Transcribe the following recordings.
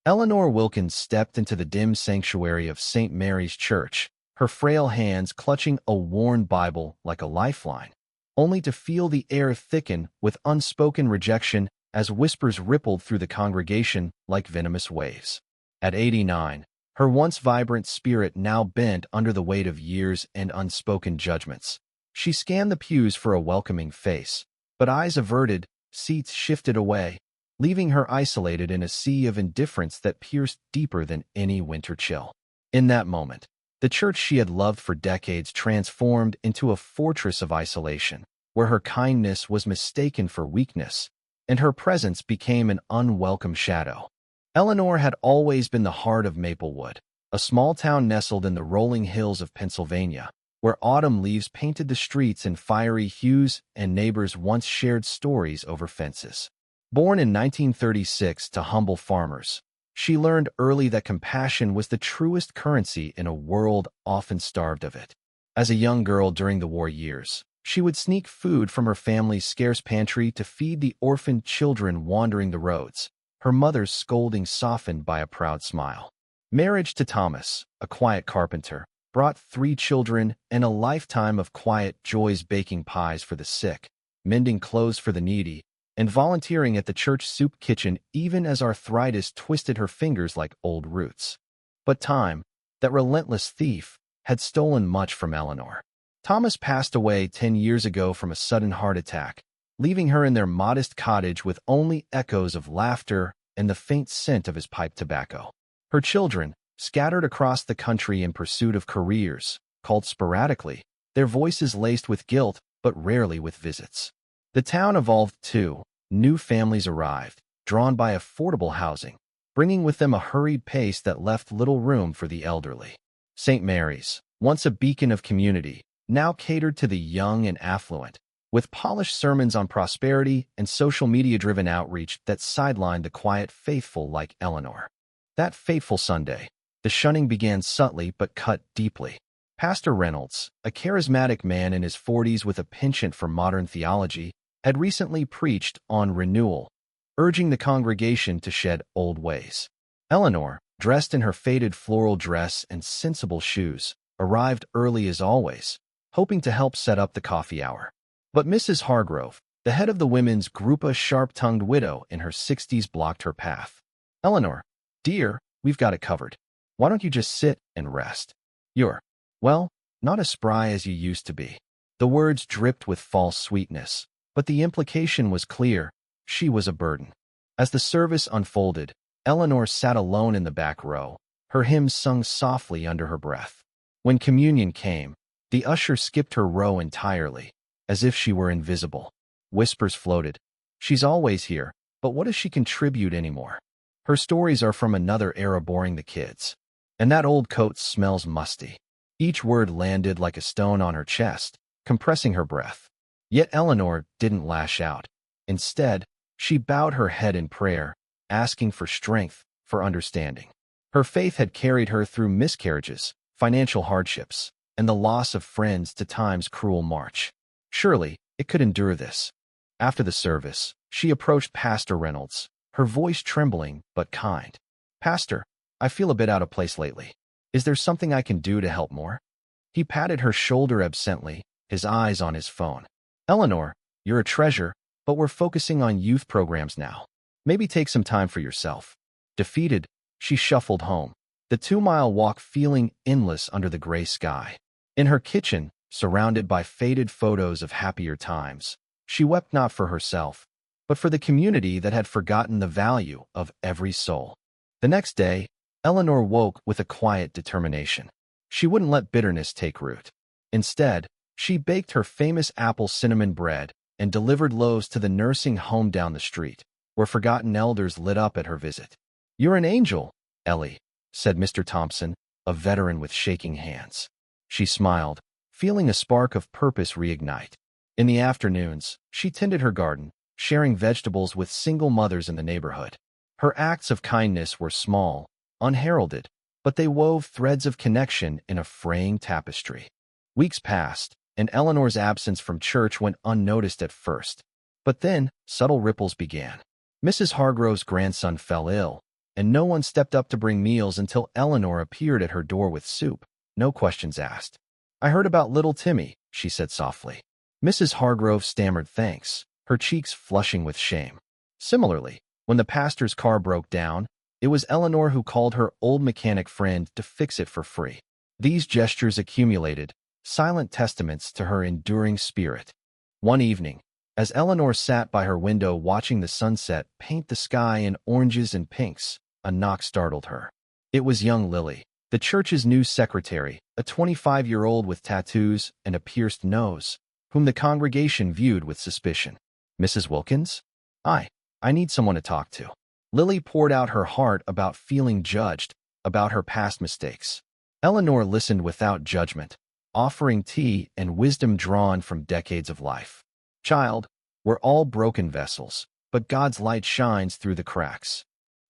Eleanor Wilkins stepped into the dim sanctuary of St. Mary's Church, her frail hands clutching a worn Bible like a lifeline, only to feel the air thicken with unspoken rejection as whispers rippled through the congregation like venomous waves. At 89, her once vibrant spirit now bent under the weight of years and unspoken judgments. She scanned the pews for a welcoming face, but eyes averted, seats shifted away, leaving her isolated in a sea of indifference that pierced deeper than any winter chill. In that moment, the church she had loved for decades transformed into a fortress of isolation, where her kindness was mistaken for weakness, and her presence became an unwelcome shadow. Eleanor had always been the heart of Maplewood, a small town nestled in the rolling hills of Pennsylvania, where autumn leaves painted the streets in fiery hues and neighbors once shared stories over fences. Born in 1936 to humble farmers, she learned early that compassion was the truest currency in a world often starved of it. As a young girl during the war years, she would sneak food from her family's scarce pantry to feed the orphaned children wandering the roads, her mother's scolding softened by a proud smile. Marriage to Thomas, a quiet carpenter, brought 3 children and a lifetime of quiet joys, baking pies for the sick, mending clothes for the needy, and volunteering at the church soup kitchen even as arthritis twisted her fingers like old roots. But time, that relentless thief, had stolen much from Eleanor. Thomas passed away 10 years ago from a sudden heart attack, leaving her in their modest cottage with only echoes of laughter and the faint scent of his pipe tobacco. Her children, scattered across the country in pursuit of careers, called sporadically, their voices laced with guilt but rarely with visits. The town evolved too. New families arrived, drawn by affordable housing, bringing with them a hurried pace that left little room for the elderly. St. Mary's, once a beacon of community, now catered to the young and affluent, with polished sermons on prosperity and social media-driven outreach that sidelined the quiet faithful like Eleanor. That fateful Sunday, the shunning began subtly but cut deeply. Pastor Reynolds, a charismatic man in his 40s with a penchant for modern theology, had recently preached on renewal, urging the congregation to shed old ways. Eleanor, dressed in her faded floral dress and sensible shoes, arrived early as always, hoping to help set up the coffee hour. But Mrs. Hargrove, the head of the women's group, a sharp-tongued widow in her 60s, blocked her path. "Eleanor, dear, we've got it covered. Why don't you just sit and rest? You're, well, not as spry as you used to be." The words dripped with false sweetness, but the implication was clear. She was a burden. As the service unfolded, Eleanor sat alone in the back row, her hymns sung softly under her breath. When communion came, the usher skipped her row entirely, as if she were invisible. Whispers floated. "She's always here, but what does she contribute anymore? Her stories are from another era, boring the kids. And that old coat smells musty." Each word landed like a stone on her chest, compressing her breath. Yet Eleanor didn't lash out. Instead, she bowed her head in prayer, asking for strength, for understanding. Her faith had carried her through miscarriages, financial hardships, and the loss of friends to time's cruel march. Surely, it could endure this. After the service, she approached Pastor Reynolds, her voice trembling but kind. "Pastor, I feel a bit out of place lately. Is there something I can do to help more?" He patted her shoulder absently, his eyes on his phone. "Eleanor, you're a treasure, but we're focusing on youth programs now. Maybe take some time for yourself." Defeated, she shuffled home, the 2-mile walk feeling endless under the gray sky. In her kitchen, surrounded by faded photos of happier times, she wept not for herself, but for the community that had forgotten the value of every soul. The next day, Eleanor woke with a quiet determination. She wouldn't let bitterness take root. Instead, she baked her famous apple cinnamon bread and delivered loaves to the nursing home down the street, where forgotten elders lit up at her visit. "You're an angel, Ellie," said Mr. Thompson, a veteran with shaking hands. She smiled, feeling a spark of purpose reignite. In the afternoons, she tended her garden, sharing vegetables with single mothers in the neighborhood. Her acts of kindness were small, unheralded, but they wove threads of connection in a fraying tapestry. Weeks passed, and Eleanor's absence from church went unnoticed at first. But then, subtle ripples began. Mrs. Hargrove's grandson fell ill, and no one stepped up to bring meals until Eleanor appeared at her door with soup. No questions asked. "I heard about little Timmy," she said softly. Mrs. Hargrove stammered thanks, her cheeks flushing with shame. Similarly, when the pastor's car broke down, it was Eleanor who called her old mechanic friend to fix it for free. These gestures accumulated, silent testaments to her enduring spirit. One evening, as Eleanor sat by her window watching the sunset paint the sky in oranges and pinks, a knock startled her. It was young Lily, the church's new secretary, a 25-year-old with tattoos and a pierced nose, whom the congregation viewed with suspicion. "Mrs. Wilkins? I need someone to talk to." Lily poured out her heart about feeling judged, about her past mistakes. Eleanor listened without judgment, offering tea and wisdom drawn from decades of life. "Child, we're all broken vessels, but God's light shines through the cracks."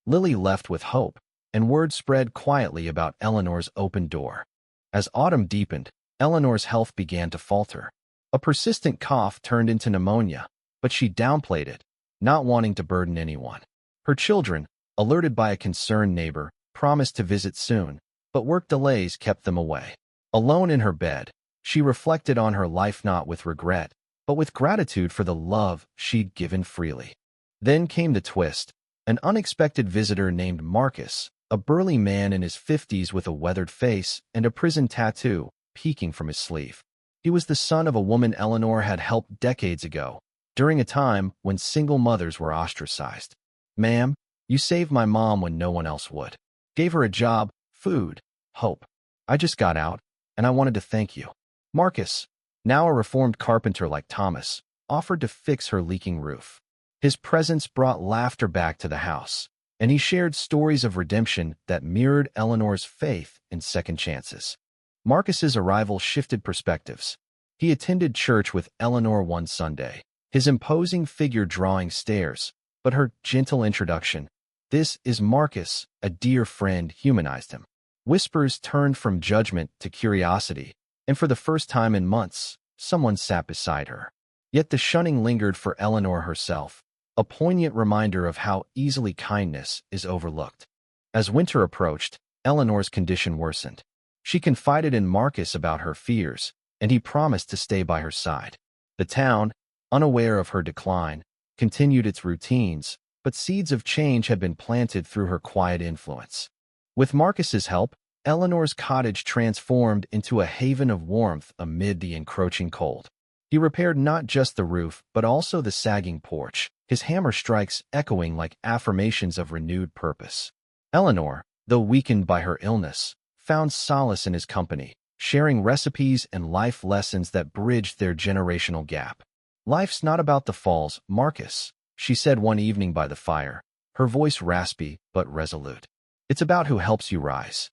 Lily left with hope, and word spread quietly about Eleanor's open door. As autumn deepened, Eleanor's health began to falter. A persistent cough turned into pneumonia, but she downplayed it, not wanting to burden anyone. Her children, alerted by a concerned neighbor, promised to visit soon, but work delays kept them away. Alone in her bed, she reflected on her life not with regret, but with gratitude for the love she'd given freely. Then came the twist. An unexpected visitor named Marcus, a burly man in his 50s with a weathered face and a prison tattoo peeking from his sleeve. He was the son of a woman Eleanor had helped decades ago, during a time when single mothers were ostracized. "Ma'am, you saved my mom when no one else would. Gave her a job, food, hope. I just got out, and I wanted to thank you." Marcus, now a reformed carpenter like Thomas, offered to fix her leaking roof. His presence brought laughter back to the house, and he shared stories of redemption that mirrored Eleanor's faith in second chances. Marcus's arrival shifted perspectives. He attended church with Eleanor one Sunday, his imposing figure drawing stares, but her gentle introduction, "This is Marcus, a dear friend," humanized him. Whispers turned from judgment to curiosity, and for the first time in months, someone sat beside her. Yet the shunning lingered for Eleanor herself, a poignant reminder of how easily kindness is overlooked. As winter approached, Eleanor's condition worsened. She confided in Marcus about her fears, and he promised to stay by her side. The town, unaware of her decline, continued its routines, but seeds of change had been planted through her quiet influence. With Marcus's help, Eleanor's cottage transformed into a haven of warmth amid the encroaching cold. He repaired not just the roof, but also the sagging porch, his hammer strikes echoing like affirmations of renewed purpose. Eleanor, though weakened by her illness, found solace in his company, sharing recipes and life lessons that bridged their generational gap. "Life's not about the falls, Marcus," she said one evening by the fire, her voice raspy but resolute. "It's about who helps you rise."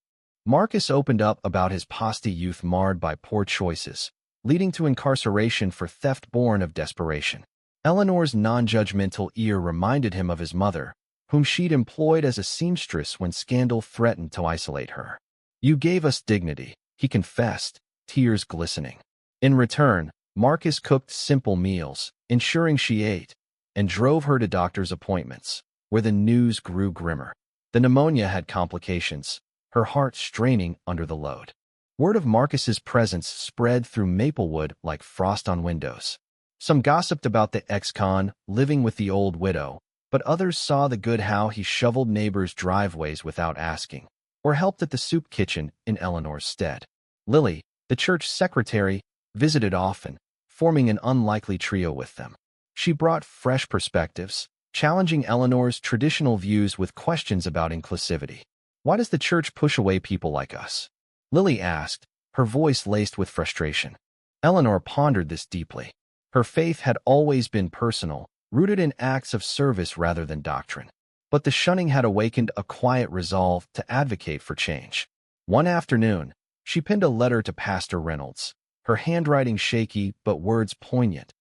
Marcus opened up about his posty youth marred by poor choices, leading to incarceration for theft born of desperation. Eleanor's non-judgmental ear reminded him of his mother, whom she'd employed as a seamstress when scandal threatened to isolate her. "You gave us dignity," he confessed, tears glistening. In return, Marcus cooked simple meals, ensuring she ate, and drove her to doctor's appointments, where the news grew grimmer. The pneumonia had complications, her heart straining under the load. Word of Marcus's presence spread through Maplewood like frost on windows. Some gossiped about the ex-con living with the old widow, but others saw the good how he shoveled neighbors' driveways without asking, or helped at the soup kitchen in Eleanor's stead. Lily, the church secretary, visited often, forming an unlikely trio with them. She brought fresh perspectives, challenging Eleanor's traditional views with questions about inclusivity. "Why does the church push away people like us?" Lily asked, her voice laced with frustration. Eleanor pondered this deeply. Her faith had always been personal, rooted in acts of service rather than doctrine. But the shunning had awakened a quiet resolve to advocate for change. One afternoon, she penned a letter to Pastor Reynolds, her handwriting shaky but words poignant.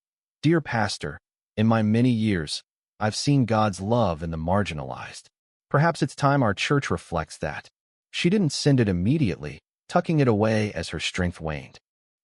"Dear Pastor, in my many years, I've seen God's love in the marginalized. Perhaps it's time our church reflects that." She didn't send it immediately, tucking it away as her strength waned.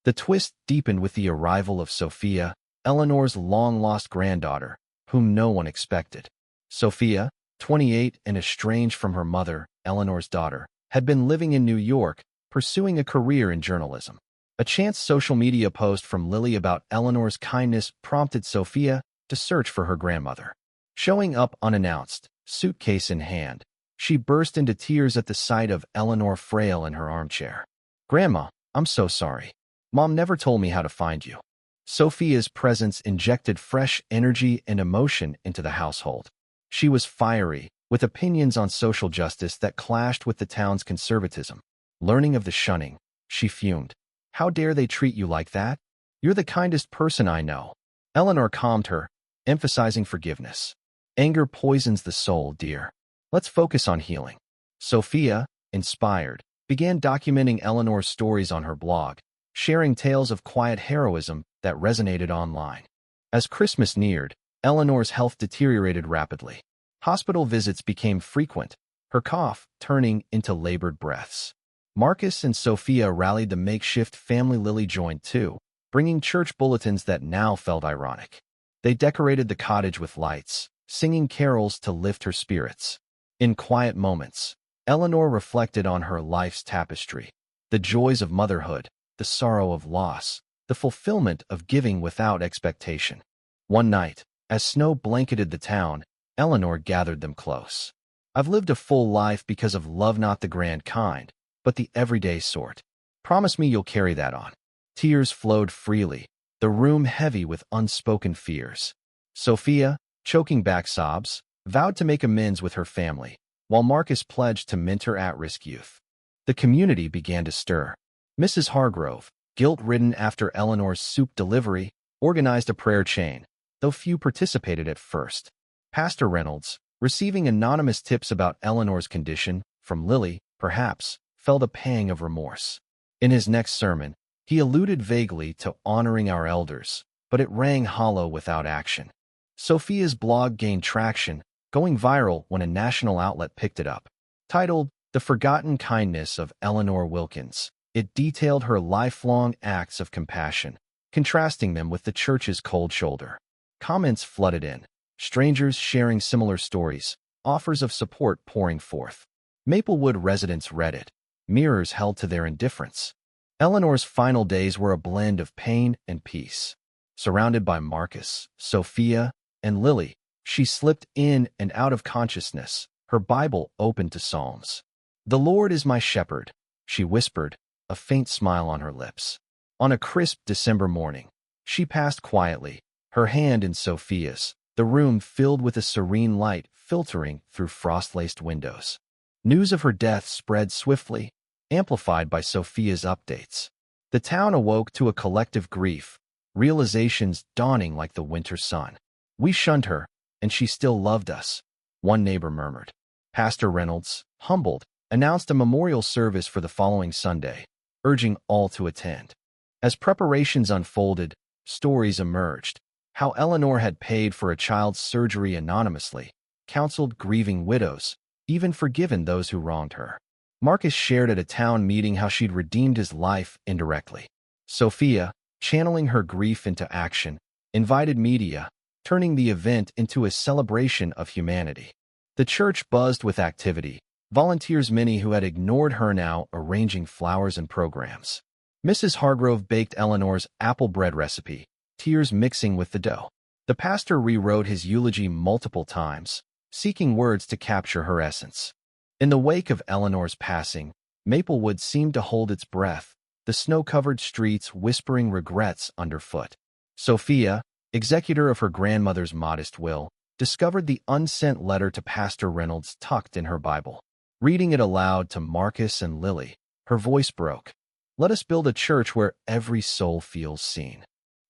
The twist deepened with the arrival of Sophia, Eleanor's long-lost granddaughter, whom no one expected. Sophia, 28 and estranged from her mother, Eleanor's daughter, had been living in New York, pursuing a career in journalism. A chance social media post from Lily about Eleanor's kindness prompted Sophia to search for her grandmother. Showing up unannounced, suitcase in hand, she burst into tears at the sight of Eleanor frail in her armchair. "Grandma, I'm so sorry. Mom never told me how to find you." Sophia's presence injected fresh energy and emotion into the household. She was fiery, with opinions on social justice that clashed with the town's conservatism. Learning of the shunning, she fumed. "How dare they treat you like that? You're the kindest person I know." Eleanor calmed her, emphasizing forgiveness. "Anger poisons the soul, dear. Let's focus on healing." Sophia, inspired, began documenting Eleanor's stories on her blog, sharing tales of quiet heroism that resonated online. As Christmas neared, Eleanor's health deteriorated rapidly. Hospital visits became frequent, her cough turning into labored breaths. Marcus and Sophia rallied the makeshift family. Lily joined too, bringing church bulletins that now felt ironic. They decorated the cottage with lights, singing carols to lift her spirits. In quiet moments, Eleanor reflected on her life's tapestry, the joys of motherhood, the sorrow of loss, the fulfillment of giving without expectation. One night, as snow blanketed the town, Eleanor gathered them close. "I've lived a full life because of love, not the grand kind, but the everyday sort. Promise me you'll carry that on." Tears flowed freely, the room heavy with unspoken fears. Sophia, choking back sobs, vowed to make amends with her family, while Marcus pledged to mentor at-risk youth. The community began to stir. Mrs. Hargrove, guilt-ridden after Eleanor's soup delivery, organized a prayer chain, though few participated at first. Pastor Reynolds, receiving anonymous tips about Eleanor's condition, from Lily, perhaps, felt a pang of remorse. In his next sermon, he alluded vaguely to honoring our elders, but it rang hollow without action. Sophia's blog gained traction, going viral when a national outlet picked it up. Titled "The Forgotten Kindness of Eleanor Wilkins," it detailed her lifelong acts of compassion, contrasting them with the church's cold shoulder. Comments flooded in, strangers sharing similar stories, offers of support pouring forth. Maplewood residents read it. Mirrors held to their indifference. Eleanor's final days were a blend of pain and peace. Surrounded by Marcus, Sophia, and Lily, she slipped in and out of consciousness, her Bible open to Psalms. "The Lord is my shepherd," she whispered, a faint smile on her lips. On a crisp December morning, she passed quietly, her hand in Sophia's, the room filled with a serene light filtering through frost-laced windows. News of her death spread swiftly, amplified by Sophia's updates. The town awoke to a collective grief, realizations dawning like the winter sun. "We shunned her, and she still loved us," one neighbor murmured. Pastor Reynolds, humbled, announced a memorial service for the following Sunday, urging all to attend. As preparations unfolded, stories emerged. How Eleanor had paid for a child's surgery anonymously, counseled grieving widows, even forgiven those who wronged her. Marcus shared at a town meeting how she'd redeemed his life indirectly. Sophia, channeling her grief into action, invited media, turning the event into a celebration of humanity. The church buzzed with activity, volunteers many who had ignored her now arranging flowers and programs. Mrs. Hargrove baked Eleanor's apple bread recipe, tears mixing with the dough. The pastor rewrote his eulogy multiple times, seeking words to capture her essence. In the wake of Eleanor's passing, Maplewood seemed to hold its breath, the snow-covered streets whispering regrets underfoot. Sophia, executor of her grandmother's modest will, discovered the unsent letter to Pastor Reynolds tucked in her Bible. Reading it aloud to Marcus and Lily, her voice broke. "Let us build a church where every soul feels seen."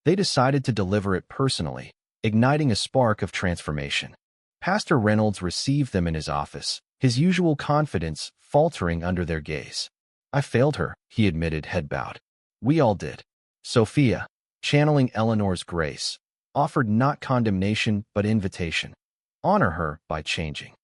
They decided to deliver it personally, igniting a spark of transformation. Pastor Reynolds received them in his office, his usual confidence faltering under their gaze. "I failed her," he admitted, head bowed. "We all did." Sophia, channeling Eleanor's grace, offered not condemnation but invitation. "Honor her by changing."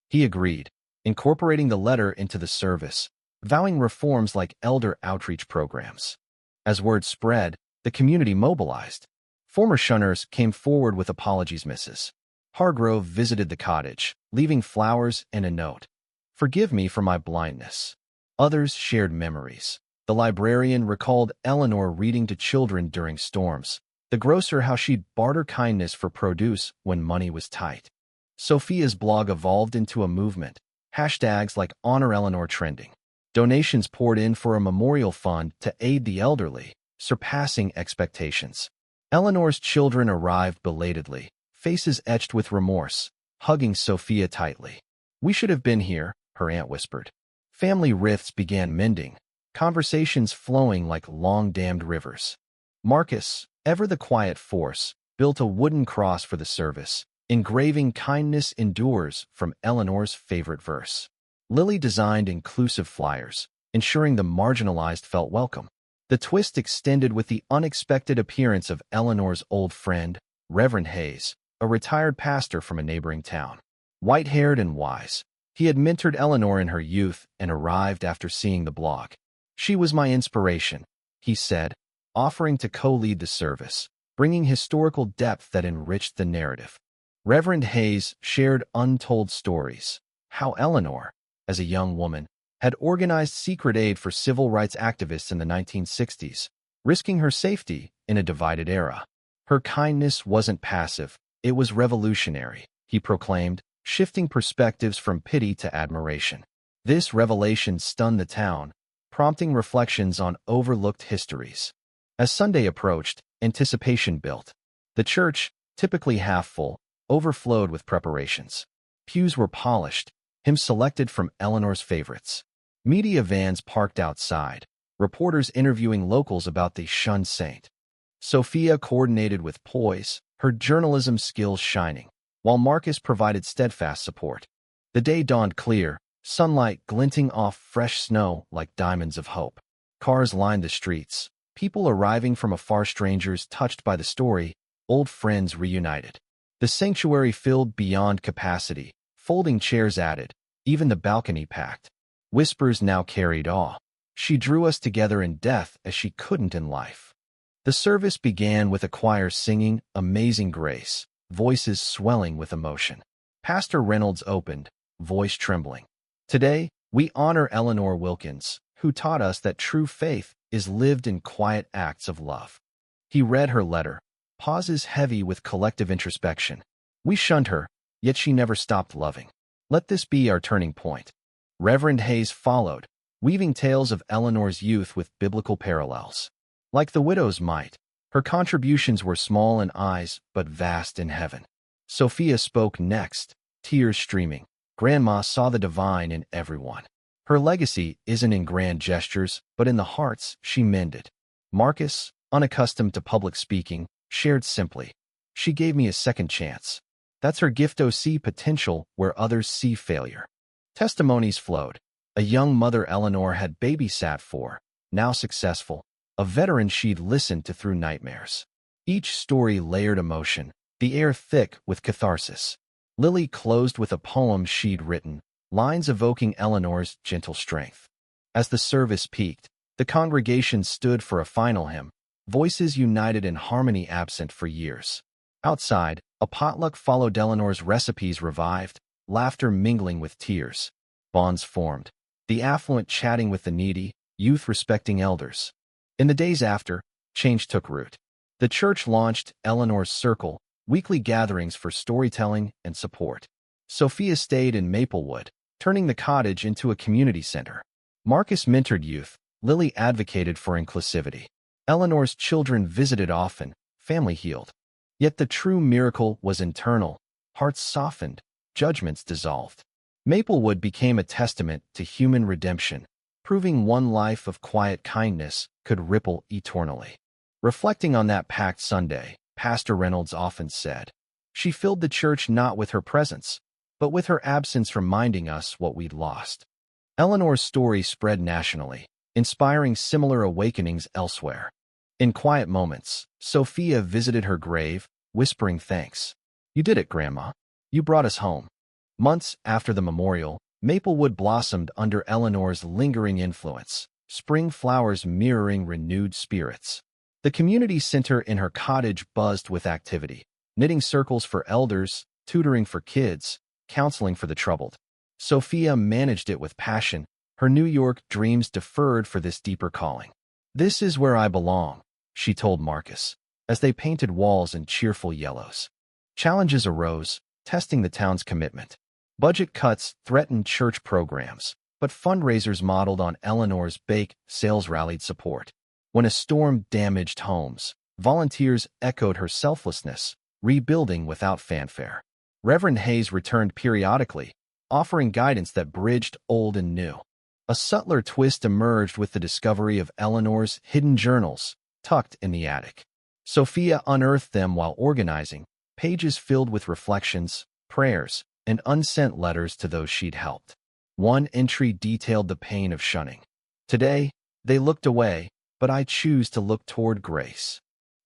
He agreed, incorporating the letter into the service, vowing reforms like elder outreach programs. As word spread, the community mobilized. Former shunners came forward with apologies. Mrs. Hargrove visited the cottage, leaving flowers and a note. "Forgive me for my blindness." Others shared memories. The librarian recalled Eleanor reading to children during storms. The grocer how she'd barter kindness for produce when money was tight. Sophia's blog evolved into a movement. Hashtags like Honor Eleanor trending. Donations poured in for a memorial fund to aid the elderly, surpassing expectations. Eleanor's children arrived belatedly, faces etched with remorse, hugging Sophia tightly. "We should have been here," her aunt whispered. Family rifts began mending, conversations flowing like long-dammed rivers. Marcus, ever the quiet force, built a wooden cross for the service, engraving "Kindness endures" from Eleanor's favorite verse. Lily designed inclusive flyers, ensuring the marginalized felt welcome. The twist extended with the unexpected appearance of Eleanor's old friend, Reverend Hayes, a retired pastor from a neighboring town. White-haired and wise, he had mentored Eleanor in her youth and arrived after seeing the blog. "She was my inspiration," he said, offering to co-lead the service, bringing historical depth that enriched the narrative. Reverend Hayes shared untold stories, how Eleanor, as a young woman, had organized secret aid for civil rights activists in the 1960s, risking her safety in a divided era. Her kindness wasn't passive, it was revolutionary, he proclaimed, shifting perspectives from pity to admiration. This revelation stunned the town, prompting reflections on overlooked histories. As Sunday approached, anticipation built. The church, typically half full, overflowed with preparations. Pews were polished, hymns selected from Eleanor's favorites. Media vans parked outside, reporters interviewing locals about the shunned saint. Sophia coordinated with poise, her journalism skills shining, while Marcus provided steadfast support. The day dawned clear, sunlight glinting off fresh snow like diamonds of hope. Cars lined the streets, people arriving from afar, strangers touched by the story, old friends reunited. The sanctuary filled beyond capacity, folding chairs added, even the balcony packed. Whispers now carried awe. She drew us together in death as she couldn't in life. The service began with a choir singing Amazing Grace, voices swelling with emotion. Pastor Reynolds opened, voice trembling. "Today, we honor Eleanor Wilkins, who taught us that true faith is lived in quiet acts of love." He read her letter, pauses heavy with collective introspection. "We shunned her, yet she never stopped loving. Let this be our turning point." Reverend Hayes followed, weaving tales of Eleanor's youth with biblical parallels. Like the widow's mite, her contributions were small in eyes but vast in heaven. Sophia spoke next, tears streaming. Grandma saw the divine in everyone. Her legacy isn't in grand gestures, but in the hearts she mended. Marcus, unaccustomed to public speaking, shared simply. "She gave me a second chance. That's her gift. See potential where others see failure." Testimonies flowed. A young mother Eleanor had babysat for, now successful, a veteran she'd listened to through nightmares. Each story layered emotion, the air thick with catharsis. Lily closed with a poem she'd written, lines evoking Eleanor's gentle strength. As the service peaked, the congregation stood for a final hymn, voices united in harmony absent for years. Outside, a potluck followed. Eleanor's recipes revived, laughter mingling with tears. Bonds formed, the affluent chatting with the needy, youth respecting elders. In the days after, change took root. The church launched Eleanor's Circle, weekly gatherings for storytelling and support. Sophia stayed in Maplewood, turning the cottage into a community center. Marcus mentored youth, Lily advocated for inclusivity. Eleanor's children visited often, family healed. Yet the true miracle was internal, hearts softened, judgments dissolved. Maplewood became a testament to human redemption, proving one life of quiet kindness could ripple eternally. Reflecting on that packed Sunday, Pastor Reynolds often said, "She filled the church not with her presence, but with her absence, reminding us what we'd lost." Eleanor's story spread nationally, inspiring similar awakenings elsewhere. In quiet moments, Sophia visited her grave, whispering thanks. "You did it, Grandma. You brought us home." Months after the memorial, Maplewood blossomed under Eleanor's lingering influence, spring flowers mirroring renewed spirits. The community center in her cottage buzzed with activity, knitting circles for elders, tutoring for kids, counseling for the troubled. Sophia managed it with passion, her New York dreams deferred for this deeper calling. "This is where I belong," she told Marcus, as they painted walls in cheerful yellows. Challenges arose, testing the town's commitment. Budget cuts threatened church programs, but fundraisers modeled on Eleanor's bake sales rallied support. When a storm damaged homes, volunteers echoed her selflessness, rebuilding without fanfare. Reverend Hayes returned periodically, offering guidance that bridged old and new. A subtler twist emerged with the discovery of Eleanor's hidden journals, tucked in the attic. Sophia unearthed them while organizing, pages filled with reflections, prayers, and unsent letters to those she'd helped. One entry detailed the pain of shunning. "Today, they looked away, but I choose to look toward grace."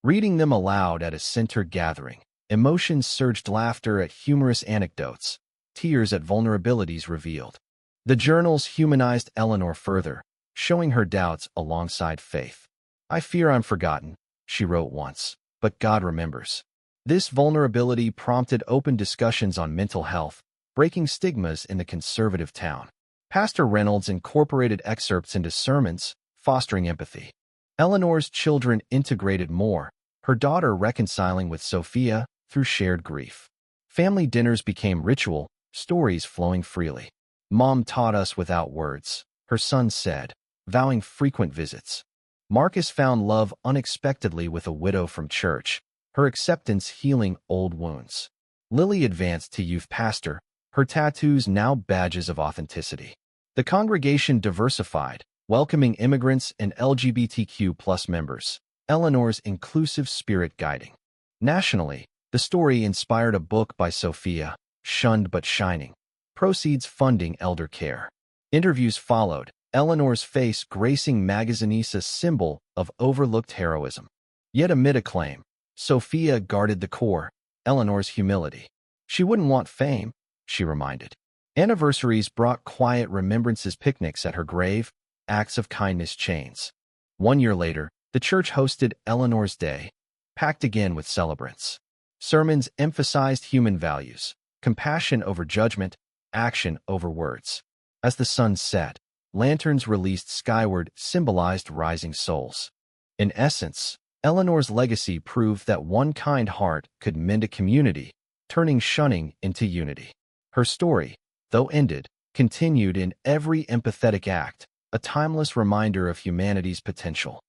Reading them aloud at a center gathering, emotions surged, laughter at humorous anecdotes, tears at vulnerabilities revealed. The journals humanized Eleanor further, showing her doubts alongside faith. "I fear I'm forgotten," she wrote once, "but God remembers." This vulnerability prompted open discussions on mental health, breaking stigmas in the conservative town. Pastor Reynolds incorporated excerpts into sermons, fostering empathy. Eleanor's children integrated more, her daughter reconciling with Sophia through shared grief. Family dinners became ritual, stories flowing freely. "Mom taught us without words," her son said, vowing frequent visits. Marcus found love unexpectedly with a widow from church, her acceptance healing old wounds. Lily advanced to youth pastor, her tattoos now badges of authenticity. The congregation diversified, welcoming immigrants and LGBTQ+ members, Eleanor's inclusive spirit guiding. Nationally, the story inspired a book by Sophia, Shunned but Shining. Proceeds funding elder care. Interviews followed, Eleanor's face gracing magazine's a symbol of overlooked heroism. Yet amid acclaim, Sophia guarded the core, Eleanor's humility. She wouldn't want fame, she reminded. Anniversaries brought quiet remembrances, picnics at her grave, acts of kindness chains. 1 year later, the church hosted Eleanor's Day, packed again with celebrants. Sermons emphasized human values, compassion over judgment, action over words. As the sun set, lanterns released skyward symbolized rising souls. In essence, Eleanor's legacy proved that one kind heart could mend a community, turning shunning into unity. Her story, though ended, continued in every empathetic act, a timeless reminder of humanity's potential.